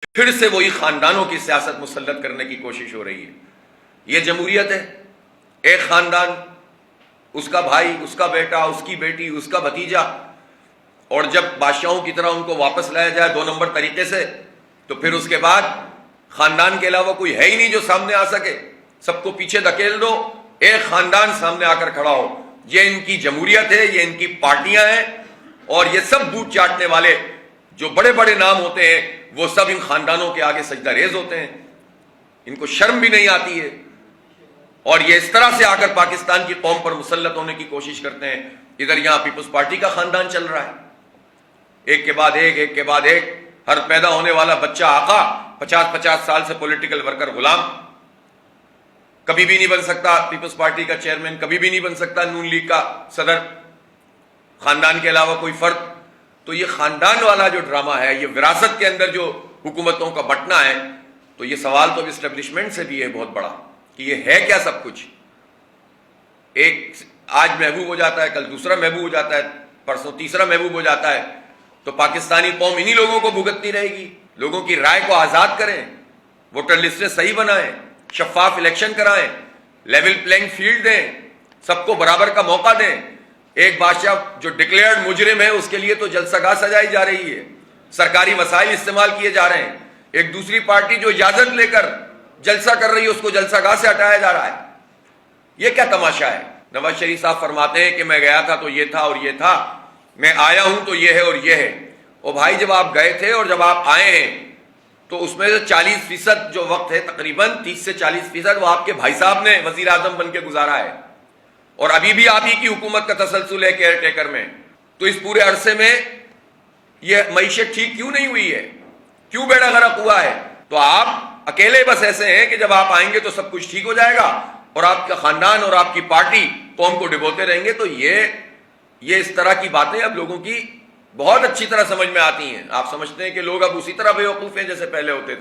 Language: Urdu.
پھر سے وہی خاندانوں کی سیاست مسلط کرنے کی کوشش ہو رہی ہے. یہ جمہوریت ہے. ایک خاندان، اس کا بھائی، اس کا بیٹا، اس کی بیٹی، اس کا بھتیجا، اور جب بادشاہوں کی طرح ان کو واپس لایا جائے 2 نمبر طریقے سے، تو پھر اس کے بعد خاندان کے علاوہ کوئی ہے ہی نہیں جو سامنے آ سکے. سب کو پیچھے دھکیل دو، ایک خاندان سامنے آ کر کھڑا ہو. یہ ان کی جمہوریت ہے، یہ ان کی پارٹیاں ہیں، اور یہ سب بوٹ چاٹنے والے جو بڑے بڑے نام ہوتے ہیں وہ سب ان خاندانوں کے آگے سجدہ ریز ہوتے ہیں. ان کو شرم بھی نہیں آتی ہے، اور یہ اس طرح سے آ کر پاکستان کی قوم پر مسلط ہونے کی کوشش کرتے ہیں. ادھر یہاں پیپلز پارٹی کا خاندان چل رہا ہے، ایک کے بعد ایک، ایک کے بعد ایک. ہر پیدا ہونے والا بچہ آقا، 50 سال سے پولیٹیکل ورکر غلام. کبھی بھی نہیں بن سکتا پیپلز پارٹی کا چیئرمین، کبھی بھی نہیں بن سکتا نون لیگ کا صدر، خاندان کے علاوہ کوئی فرد. تو یہ خاندان والا جو ڈرامہ ہے، یہ وراثت کے اندر جو حکومتوں کا بٹنا ہے، تو یہ سوال تو اسٹیبلشمنٹ سے بھی ہے بہت بڑا کہ یہ ہے کیا سب کچھ. ایک آج محبوب ہو جاتا ہے، کل دوسرا محبوب ہو جاتا ہے، پرسوں تیسرا محبوب ہو جاتا ہے. تو پاکستانی قوم انہی لوگوں کو بھگتتی رہے گی. لوگوں کی رائے کو آزاد کریں، ووٹر لسٹیں صحیح بنائیں، شفاف الیکشن کرائیں، لیول پلینگ فیلڈ دیں، سب کو برابر کا موقع دیں. ایک بادشاہ جو ڈکلیئرڈ مجرم ہے اس کے لیے تو جلسہ گاہ سجائی جا رہی ہے، سرکاری وسائل استعمال کیے جا رہے ہیں. ایک دوسری پارٹی جو اجازت لے کر جلسہ کر رہی ہے اس کو جلسہ گاہ سے ہٹایا جا رہا ہے. یہ کیا تماشا ہے؟ نواز شریف صاحب فرماتے ہیں کہ میں گیا تھا تو یہ تھا اور یہ تھا، میں آیا ہوں تو یہ ہے اور یہ ہے. او بھائی، جب آپ گئے تھے اور جب آپ آئے ہیں تو اس میں سے 40% جو وقت ہے، تقریباً 30 سے 40% وہ آپ کے بھائی صاحب نے وزیر اعظم بن کے گزارا ہے، اور ابھی بھی آپ ہی کی حکومت کا تسلسل ہے کیئر ٹیکر میں. تو اس پورے عرصے میں یہ معیشت ٹھیک کیوں نہیں ہوئی ہے؟ کیوں بیڑا غرق ہوا ہے؟ تو آپ اکیلے بس ایسے ہیں کہ جب آپ آئیں گے تو سب کچھ ٹھیک ہو جائے گا، اور آپ کا خاندان اور آپ کی پارٹی قوم کو ڈبوتے رہیں گے. تو یہ اس طرح کی باتیں اب لوگوں کی بہت اچھی طرح سمجھ میں آتی ہیں. آپ سمجھتے ہیں کہ لوگ اب اسی طرح بیوقوف ہیں جیسے پہلے ہوتے تھے.